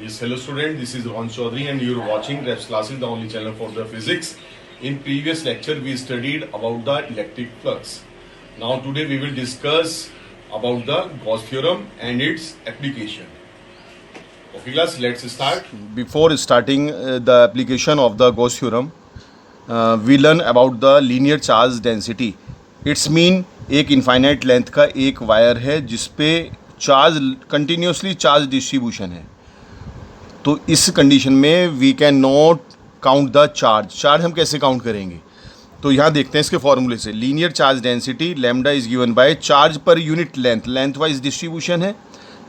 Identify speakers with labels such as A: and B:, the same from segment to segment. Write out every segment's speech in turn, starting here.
A: Yes, hello student, this is Rohan Chaudhary and you are watching Reps Classes, the only channel for the physics. In previous lecture, we studied about the electric flux. Now today we will discuss about the Gauss theorem and its application. Okay class, let's start. Before starting the application of the Gauss theorem, we learn about the linear charge density. It's mean एक infinite length का एक wire है जिसपे charge continuously charge distribution है. तो इस condition में we cannot count the charge हम कैसे काउंट करेंगे. तो यहाँ देखते हैं इसके फॉर्मूले से. Linear charge density lambda is given by charge पर यूनिट लेंथ वाइज डिस्ट्रीब्यूशन है.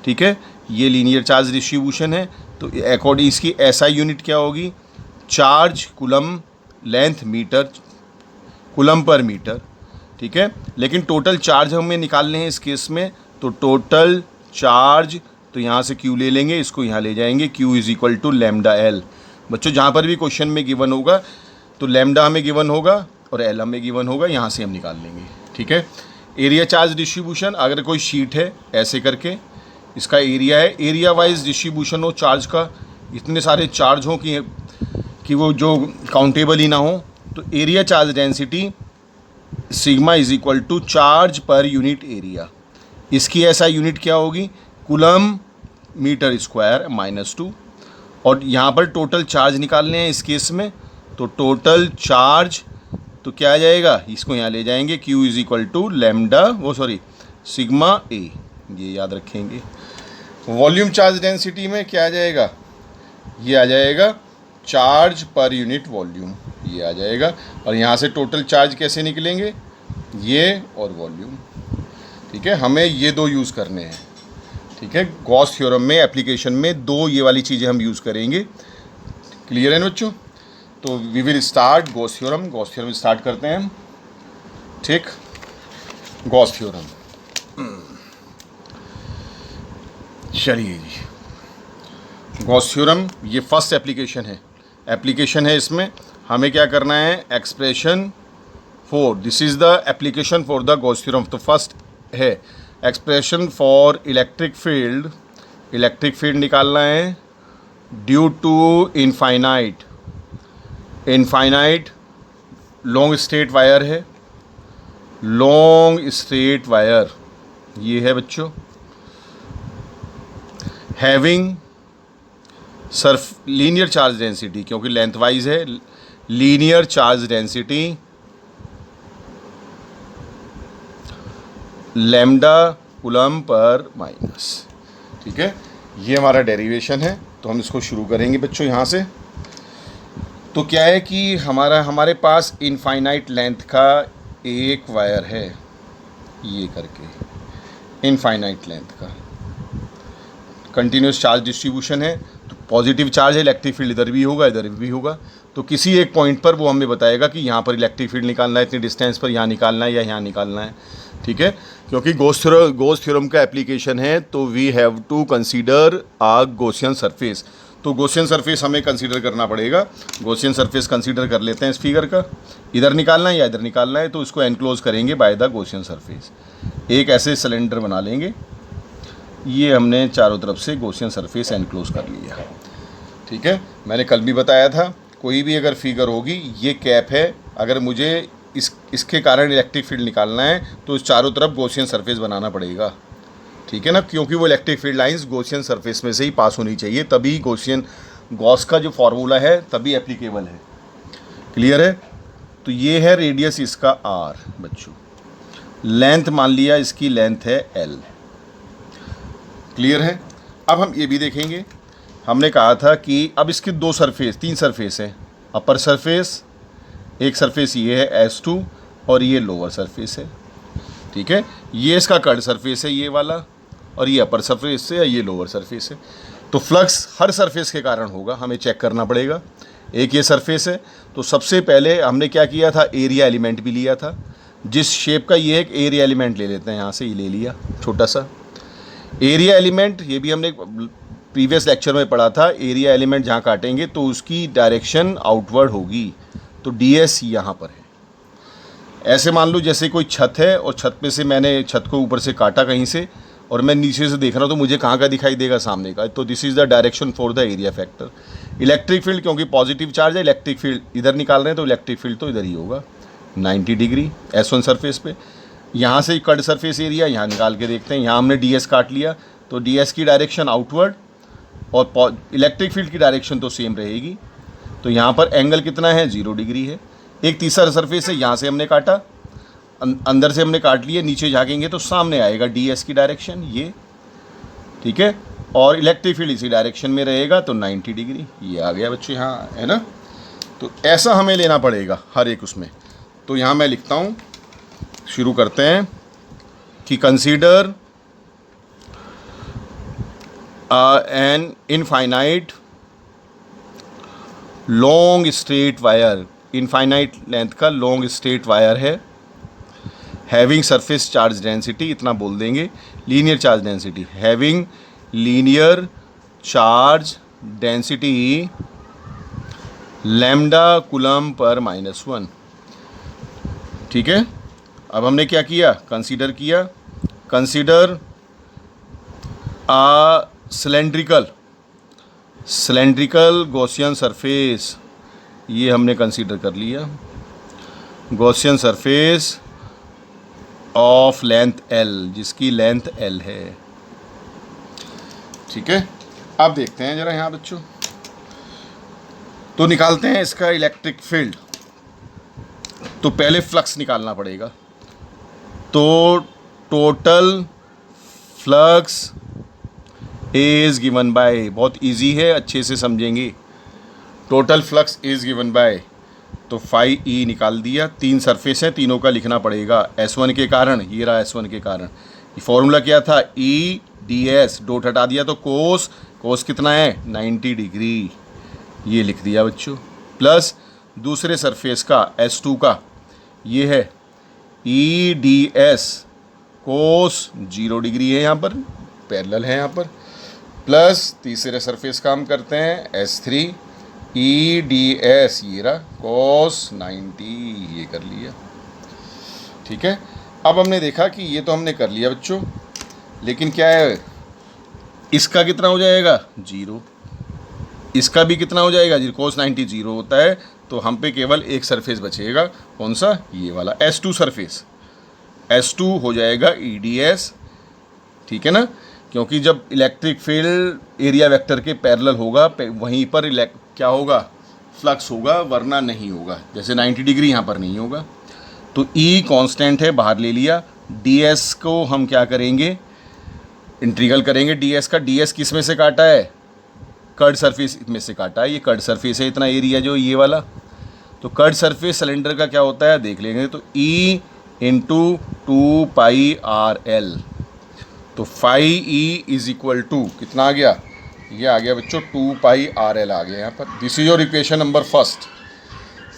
A: ठीक है, ये लीनियर चार्ज डिस्ट्रीब्यूशन है. तो अकॉर्डिंग इसकी एसआई यूनिट क्या होगी, charge coulomb length metre coulomb पर मीटर. ठीक है, लेकिन टोटल चार्ज हमें निकालने हैं इस केस में. तो टोटल चार्ज, तो यहाँ से Q ले लेंगे, इसको यहाँ ले जाएंगे. Q is equal to lambda L. बच्चों जहाँ पर भी क्वेश्चन में गिवन होगा तो लैम्डा हमें गिवन होगा और एल हमें गिवन होगा, यहाँ से हम निकाल लेंगे. ठीक है, एरिया चार्ज डिस्ट्रीब्यूशन, अगर कोई शीट है ऐसे करके इसका एरिया है, एरिया वाइज डिस्ट्रीब्यूशन हो चार्ज का, इतने सारे चार्ज हों कि वो जो काउंटेबल ही ना हो. तो area charge density sigma is equal to charge पर यूनिट एरिया. इसकी ऐसा यूनिट क्या होगी, कूलम मीटर स्क्वायर -2. और यहाँ पर टोटल चार्ज निकालने हैं इस केस में. तो टोटल चार्ज तो क्या आ जाएगा, इसको यहाँ ले जाएंगे. Q is equal to lambda sigma A, ये याद रखेंगे. वॉल्यूम चार्ज डेंसिटी में क्या आ जाएगा, ये आ जाएगा चार्ज पर यूनिट वॉल्यूम, ये आ जाएगा. और यहाँ से टोटल चार्ज कैसे निकलेंगे, ये और वॉल्यूम. ठीक है, हमें ये दो यूज़ करने हैं. ठीक है, गॉस थ्योरम में एप्लीकेशन में दो ये वाली चीज़ें हम यूज़ करेंगे. क्लियर है ना बच्चों. तो we will start Gauss theorem start करते हैं हम. ठीक, गॉस थ्योरम चलिए जी. गॉस थ्योरम ये फर्स्ट एप्लीकेशन है. इसमें हमें क्या करना है, expression for, this is the application for the Gauss theorem. तो फर्स्ट है एक्सप्रेशन फॉर इलेक्ट्रिक फील्ड निकालना है due to infinite long straight wire ये है बच्चों. हैविंग लीनियर चार्ज डेंसिटी, क्योंकि लेंथ वाइज है, linear charge density lambda coulomb per minus. ठीक है, ये हमारा डेरिवेशन है. तो हम इसको शुरू करेंगे बच्चों यहाँ से. तो क्या है कि हमारे पास इनफाइनाइट लेंथ का एक वायर है, ये करके इनफाइनाइट लेंथ का कंटिन्यूस चार्ज डिस्ट्रीब्यूशन है. तो पॉजिटिव चार्ज है, इलेक्ट्रिक फील्ड इधर भी होगा इधर भी होगा. तो किसी एक पॉइंट पर वो हमें बताएगा कि यहाँ पर इलेक्ट्रिक फील्ड निकालना है, इतनी डिस्टेंस पर यहाँ निकालना है या यहाँ निकालना है. ठीक है, क्योंकि गॉस थ्योरम का एप्लीकेशन है तो we have to consider a Gaussian surface. तो गॉसियन सरफेस हमें कंसीडर करना पड़ेगा. गॉसियन सरफेस कंसीडर कर लेते हैं इस फिगर का. इधर निकालना है या इधर निकालना है, तो इसको एनक्लोज करेंगे बाय द गॉसियन सरफेस. एक ऐसे सिलेंडर बना लेंगे, ये हमने चारों तरफ से गॉसियन सरफेस एनक्लोज कर लिया. ठीक है, मैंने कल भी बताया था, कोई भी अगर फिगर होगी, ये कैप है, अगर मुझे इसके कारण इलेक्ट्रिक फील्ड निकालना है तो इस चारों तरफ गॉसियन सरफेस बनाना पड़ेगा. ठीक है ना, क्योंकि वो electric field lines Gaussian surface में से ही पास होनी चाहिए, तभी गॉस का जो फार्मूला है तभी एप्लीकेबल है. क्लियर है. तो ये है रेडियस इसका r बच्चों. लेंथ मान लिया इसकी लेंथ है l. क्लियर है. अब हम ये भी देखेंगे, हमने कहा था कि अब इसके तीन सरफेस हैं. अपर सरफेस, एक सरफेस ये है S2 और ये लोअर सरफेस है. ठीक है, ये इसका कर्ड सरफेस है ये वाला, और ये अपर सरफेस है, ये लोअर सरफेस है. तो फ्लक्स हर सरफेस के कारण होगा, हमें चेक करना पड़ेगा. एक ये सरफेस है, तो सबसे पहले हमने क्या किया था, एरिया एलिमेंट भी लिया था. जिस शेप का ये एक एरिया एलिमेंट ले लेते हैं, यहाँ से ये ले लिया छोटा सा एरिया एलिमेंट. ये भी हमने प्रीवियस लेक्चर में पढ़ा था. एरिया एलिमेंट जहाँ काटेंगे तो उसकी डायरेक्शन आउटवर्ड होगी. तो DS यहाँ पर है. ऐसे मान लो जैसे कोई छत है और छत पे से मैंने छत को ऊपर से काटा कहीं से,
B: और मैं नीचे से देख रहा हूँ तो मुझे कहाँ का दिखाई देगा, सामने का। तो this is the direction for the area factor. Electric field क्योंकि पॉजिटिव चार्ज है, इलेक्ट्रिक फील्ड इधर निकाल रहे हैं तो इलेक्ट्रिक फील्ड तो इधर ही होगा 90 डिग्री S1 सरफेस पे। यहाँ से कट सरफेस एरिया यहाँ निकाल के देखते हैं। यहाँ हमने ds काट लिया तो ds की डायरेक्शन आउटवर्ड और इलेक्ट्रिक फील्ड की डायरेक्शन तो सेम रहेगी। तो यहाँ पर एंगल कितना है, 0 डिग्री है। एक तीसरा सरफेस है, यहाँ से हमने काटा, अंदर से हमने काट लिए, नीचे झाँकेंगे तो सामने आएगा ds की डायरेक्शन ये, ठीक है। और इलेक्ट्रिक फील्ड इसी डायरेक्शन में रहेगा तो 90 डिग्री ये आ गया बच्चों, यहाँ है ना। तो ऐसा हमें लेना पड़ेगा हर एक उसमें। तो यहाँ मैं लिखता हूँ, शुरू करते हैं कि consider an infinite long straight wire, infinite length का लॉन्ग स्ट्रेट वायर है, हैविंग सरफेस चार्ज डेंसिटी, इतना बोल देंगे, linear charge density, having linear charge density lambda coulomb per -1, ठीक है। अब हमने क्या किया, कंसीडर किया, कंसीडर आ सिलेंड्रिकल गॉसियन सरफेस, ये हमने कंसीडर कर लिया, Gaussian surface of length L, जिसकी लेंथ L है, ठीक है। अब देखते हैं जरा यहाँ बच्चों, तो निकालते हैं इसका इलेक्ट्रिक फील्ड। तो पहले फ्लक्स निकालना पड़ेगा। तो total flux is given by, बहुत इजी है, अच्छे से समझेंगे। Total flux is given by, तो फाई ई निकाल दिया। 3 सरफेस हैं, तीनों का लिखना पड़ेगा S1 के कारण, ये रहा S1 के कारण। ये फॉर्मूला क्या था, ई ds, डॉट हटा दिया तो कोस कितना है 90 डिग्री, ये लिख दिया बच्चों। प्लस दूसरे सरफेस का S2 का ये है ई ds, कोस 0 डिग्री है, यहाँ पर पैरेलल है यहाँ पर। प्लस तीसरे सरफेस का हम करते हैं S3 ई ds, ये रहा कोस 90, ये कर लिया, ठीक है। अब हमने देखा कि ये तो हमने कर लिया बच्चों, लेकिन क्या है, इसका कितना हो जाएगा 0, इसका भी कितना हो जाएगा 0, कोस 90 0 होता है। तो हम पे केवल एक सरफेस बचेगा, कौन सा, ये वाला S2 सरफेस। S2 हो जाएगा ई ds, ठीक है ना, क्योंकि जब इलेक्ट्रिक फील्ड एरिया वेक्टर के पैरेलल होगा वहीं पर क्या होगा, फ्लक्स होगा, वरना नहीं होगा। जैसे 90 डिग्री यहाँ पर नहीं होगा। तो E कांस्टेंट है, बाहर ले लिया। ds को हम क्या करेंगे, इंटीग्रल करेंगे ds का। ds किस में से काटा है, कर्ड सरफेस में से काटा है, ये कर्ड सरफेस है, इतना एरिया जो ये वाला। तो कर्ड सरफेस सिलेंडर का क्या होता है देख लेंगे। तो E इंटू 2πrl, तो phi E is equal to कितना आ गया, ये आ गया बच्चों 2πrl आ गया यहाँ पर। This is your equation number first.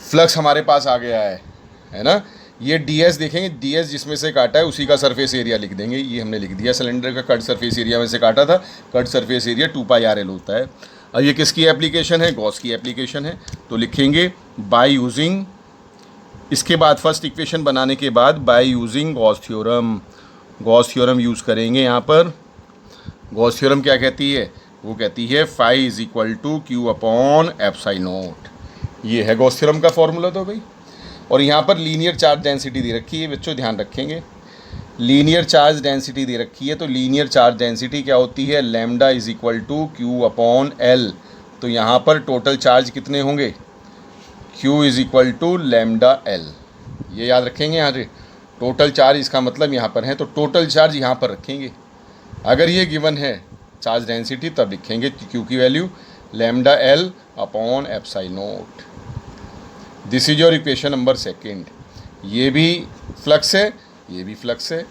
B: Flux हमारे पास आ गया है ना। ये ds देखेंगे, ds जिसमें से काटा है उसी का सरफेस एरिया लिख देंगे। ये हमने लिख दिया, सिलेंडर का कट सरफेस एरिया में से काटा था, कट सरफेस एरिया 2πrl होता है। अब ये किसकी एप्लीकेशन है, गॉस की एप्लीकेशन है। तो लिखेंगे बाय यूजिंग, इसके बाद फर्स्ट इक्वेशन बनाने के बाद by using Gauss theorem, Gauss theorem use करेंगे यहाँ पर। गॉस थ्योरम क्या कहती है, वो कहती है phi is equal to Q upon epsilon. ये है गॉस थ्योरम का फॉर्मूला। तो भाई, और यहाँ पर लीनियर चार्ज डेंसिटी दे रखी है बच्चों, ध्यान रखेंगे, लीनियर चार्ज डेंसिटी दे रखी है। तो लीनियर चार्ज डेंसिटी क्या होती है, lambda is equal to Q upon L। तो यहाँ पर टोटल चार्ज कितने होंगे, Q is equal to lambda L, ये याद रखेंगे। यहाँ से टोटल चार्ज, इसका मतलब यहाँ पर है, तो टोटल चार्ज यहाँ पर रखेंगे। अगर ये गिवन है चार्ज डेंसिटी तब लिखेंगे Q की value lambda L upon epsilon. This is your equation number second. ये भी फ्लक्स है, ये भी फ्लक्स है,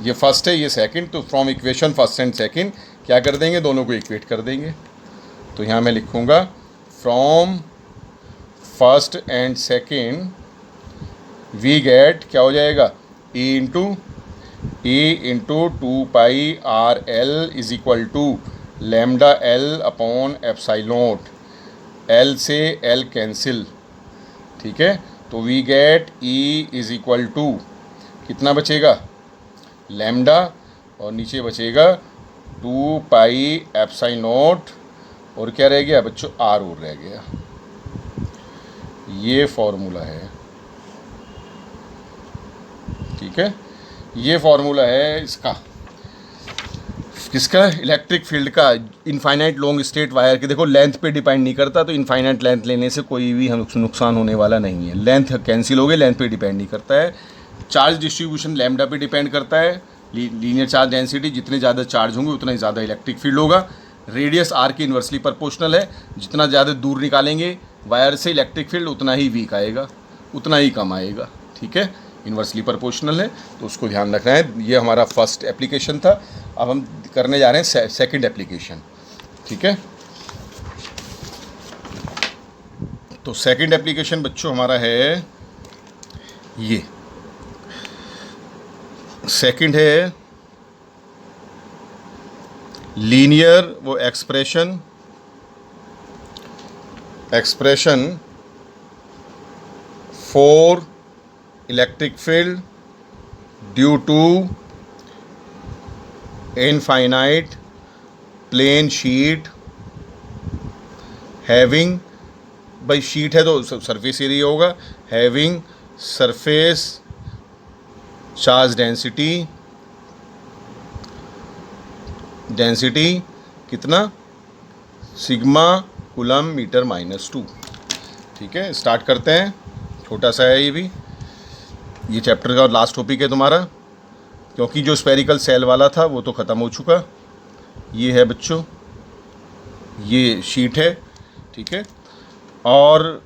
B: ये फर्स्ट है, ये सेकंड। तो from equation first and second क्या कर देंगे, दोनों को इक्वेट कर देंगे। तो यहाँ मैं लिखूँगा from first and second we get, क्या हो जाएगा, E into 2πrl is equal to lambda L upon epsilon. L से L कैंसिल, ठीक है। तो we get E is equal to कितना बचेगा, लैम्डा और नीचे बचेगा 2 पाई एप्साइलन नॉट, और क्या रह गया बच्चों, आर और रह गया। ये फॉर्मूला है, ठीक है, ये फॉर्मूला है इसका, किसका, इलेक्ट्रिक फील्ड का। इनफाइनाइट लॉन्ग स्ट्रेट वायर के देखो लेंथ पे डिपेंड नहीं करता, तो इनफाइनाइट लेंथ लेने से कोई भी नुकसान होने वाला नहीं है। लेंथ कैंसिल हो गई, लेंथ पे डिपेंड नहीं करता है। चार्ज डिस्ट्रीब्यूशन लैम्डा पे डिपेंड करता है। लीनियर चार्ज डेंसिटी, जितने ज़्यादा चार्ज होंगे उतना ही ज़्यादा इलेक्ट्रिक फील्ड होगा। रेडियस आर के इन्वर्सली प्रोपोर्शनल है, जितना ज़्यादा दूर निकालेंगे वायर से इलेक्ट्रिक फील्ड उतना ही वीक आएगा, उतना ही कम आएगा, ठीक है, इन्वर्सली प्रोपोर्शनल है, तो उसको ध्यान रखना है। ये हमारा फर्स्ट एप्लीकेशन था, अब हम करने जा रहे हैं सेकंड एप्लीकेशन, ठीक है। तो सेकंड एप्लीकेशन बच्चों हमारा है ये, सेकंड है लीनियर वो expression for electric field due to infinite plane sheet having, भाई शीट है तो सरफेस एरिया होगा, हैविंग सरफेस चार्ज डेंसिटी कितना, सिग्मा कूलम मीटर -2, ठीक है। स्टार्ट करते हैं, छोटा सा है ये चैप्टर का लास्ट टॉपिक है तुम्हारा, क्योंकि जो स्फेरिकल सेल वाला था वो तो ख़त्म हो चुका। ये है बच्चों, ये शीट है, ठीक है, और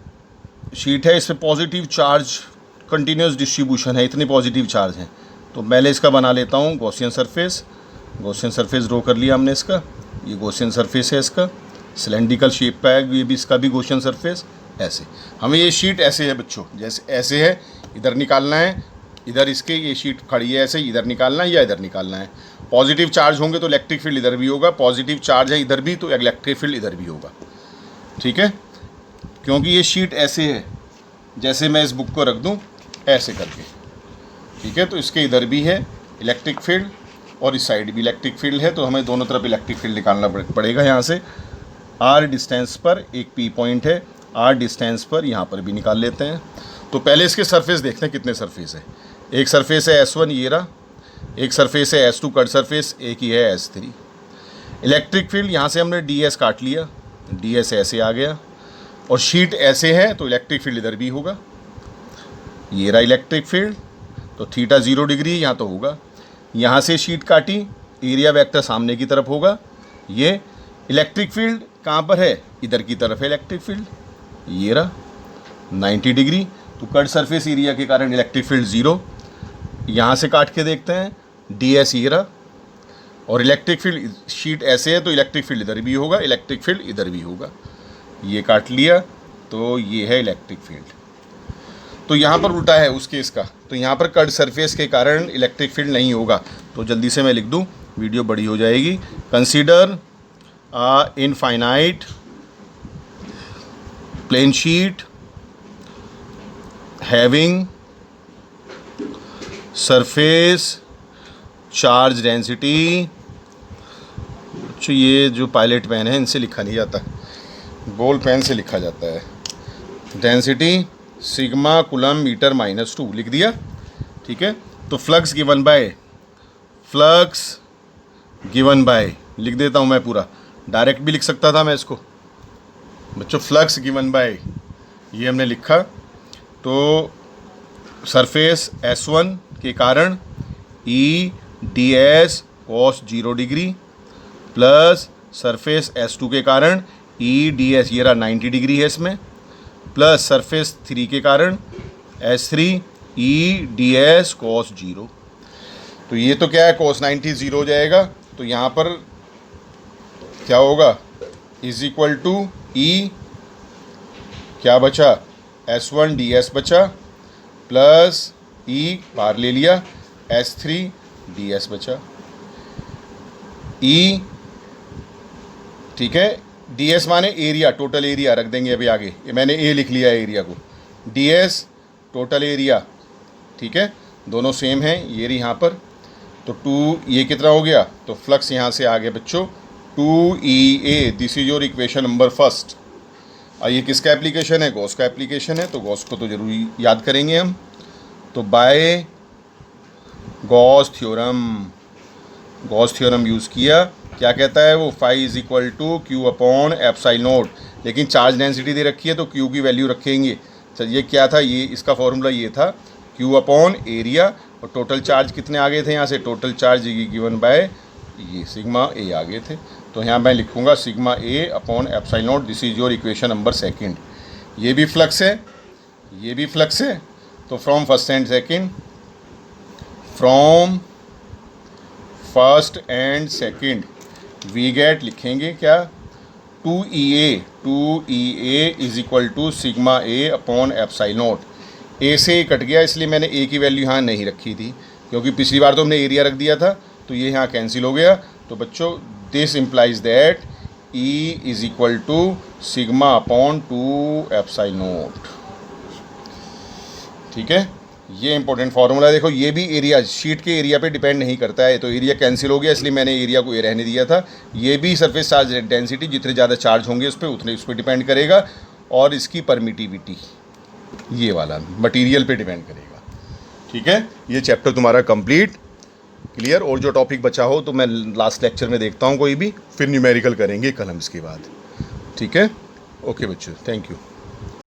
B: शीट है, इसमें पॉजिटिव चार्ज कंटिन्यूस डिस्ट्रीब्यूशन है, इतने पॉजिटिव चार्ज हैं। तो पहले इसका बना लेता हूँ गॉसियन सरफेस ड्रॉ कर लिया हमने इसका। ये गॉसियन सरफेस है, इसका सिलेंड्रिकल शेप का है, ये भी इसका भी गॉसियन सरफेस। ऐसे हमें ये शीट ऐसे है बच्चों, जैसे ऐसे है, इधर निकालना है, इधर इसके ये शीट खड़ी है ऐसे, इधर निकालना है या इधर निकालना है। पॉजिटिव चार्ज होंगे तो इलेक्ट्रिक फील्ड इधर भी होगा, पॉजिटिव चार्ज है इधर भी तो इलेक्ट्रिक फील्ड इधर भी होगा, ठीक है। क्योंकि ये शीट ऐसे है, जैसे मैं इस बुक को रख दूं ऐसे करके, ठीक है, तो इसके इधर भी है इलेक्ट्रिक फील्ड और इस साइड भी इलेक्ट्रिक फील्ड है, तो हमें दोनों तरफ इलेक्ट्रिक फील्ड निकालना पड़ेगा। यहाँ से आर डिस्टेंस पर एक पी पॉइंट है, आर डिस्टेंस पर यहाँ पर भी निकाल लेते हैं। तो पहले इसके सरफेस देखते हैं कितने सरफेस है। एक सरफेस है S1 ये रहा, एक सरफेस है S2 कट सरफेस, एक ही है S3। इलेक्ट्रिक फील्ड यहाँ से हमने DS काट लिया, DS ऐसे आ गया, और शीट ऐसे है तो इलेक्ट्रिक फील्ड इधर भी होगा। ये रहा इलेक्ट्रिक फील्ड, तो थीटा 0 डिग्री यहाँ तो होगा। यहाँ से शीट काटी, एरिया वेक्टर सामने की तरफ होगा। ये इलेक्ट्रिक फील्ड कहाँ पर है, इधर की तरफ है इलेक्ट्रिक फील्ड, ये रहा 90 डिग्री। तो कट सरफेस एरिया के कारण इलेक्ट्रिक फील्ड 0। यहाँ से काट के देखते हैं, DS ये रहा, और इलेक्ट्रिक फील्ड शीट ऐसे है तो इलेक्ट्रिक फील्ड इधर भी होगा, इलेक्ट्रिक फील्ड इधर भी होगा। ये काट लिया, तो ये है इलेक्ट्रिक फील्ड। तो यहाँ पर उल्टा है उस केस का, तो यहाँ पर कट सरफेस के कारण इलेक्ट्रिक फील्ड नहीं होगा। तो जल्दी से मैं लिख दूँ, वीडियो बड़ी हो जाएगी। Consider infinite plane sheet having surface charge density. अच्छा, ये जो पायलट पेन है इनसे लिखा नहीं जाता, बॉल पेन से लिखा जाता है। डेंसिटी सिग्मा कूलम मीटर -2 लिख दिया, ठीक है। तो फ्लक्स गिवन बाय लिख देता हूँ मैं पूरा, डायरेक्ट भी लिख सकता था मैं इसको बच्चों। फ्लक्स गिवन बाय ये हमने लिखा, तो सरफेस S1 के कारण EDS cos 0 degree plus surface S2 के कारण EDS ये रहा 90 डिग्री है इसमें, प्लस सरफेस 3 के कारण S3 EDS cos 0। तो ये तो क्या है, cos 90 0 हो जाएगा, तो यहाँ पर क्या होगा, इज इक्वल टू E क्या बचा, S1 DS बचा, प्लस E बाहर ले लिया, S3 DS बचा। E ठीक है, DS माने एरिया, टोटल एरिया रख देंगे अभी आगे, ये मैंने A लिख लिया है एरिया को, DS टोटल एरिया, ठीक है, दोनों सेम हैं। ये रही यहाँ पर तो 2 ये कितना हो गया, तो फ्लक्स यहाँ से आ गया बच्चों 2EA। This is your equation number first. और ये किसका एप्लीकेशन है, गॉस का एप्लीकेशन है, तो गॉस को तो जरूरी याद करेंगे हम। तो बाय गॉस थ्योरम यूज़ किया। क्या कहता है वो, phi is equal to Q upon epsilon naught, लेकिन चार्ज डेंसिटी दे रखी है तो क्यू की वैल्यू रखेंगे। चल ये क्या था, ये इसका फॉर्मूला ये था क्यू अपॉन एरिया, और टोटल चार्ज कितने आ गए थे यहाँ से, टोटल चार्ज गिवन बाय ये सिग्मा ए आ गए थे। तो यहाँ मैं लिखूँगा sigma A upon epsilon naught. This is your equation number second. ये भी फ्लक्स है, ये भी फ्लक्स है। तो from first and second, from first and second we get, लिखेंगे क्या, 2EA is equal to sigma A upon epsilon not. ए से कट गया, इसलिए मैंने ए की वैल्यू यहाँ नहीं रखी थी, क्योंकि पिछली बार तो हमने एरिया रख दिया था, तो ये यहाँ कैंसिल हो गया। तो बच्चों this implies that E is equal to sigma upon 2 epsilon naught. ठीक है, ये इंपॉर्टेंट फार्मूला। देखो ये भी एरिया, शीट के एरिया पे डिपेंड नहीं करता है, तो एरिया कैंसिल हो गया, इसलिए मैंने एरिया को ये रहने दिया था। ये भी सरफेस चार्ज डेंसिटी, जितने ज़्यादा चार्ज होंगे उस पर उतने उस पर डिपेंड करेगा, और इसकी परमिटिविटी ये वाला मटेरियल पे डिपेंड करेगा। ठीक है, ये चैप्टर तुम्हारा कंप्लीट, क्लियर। और जो टॉपिक बचा हो तो मैं लास्ट लेक्चर में देखता हूँ कोई भी, फिर न्यूमेरिकल करेंगे कल हम इसके बाद। ठीक है, ओके बच्चों, थैंक यू।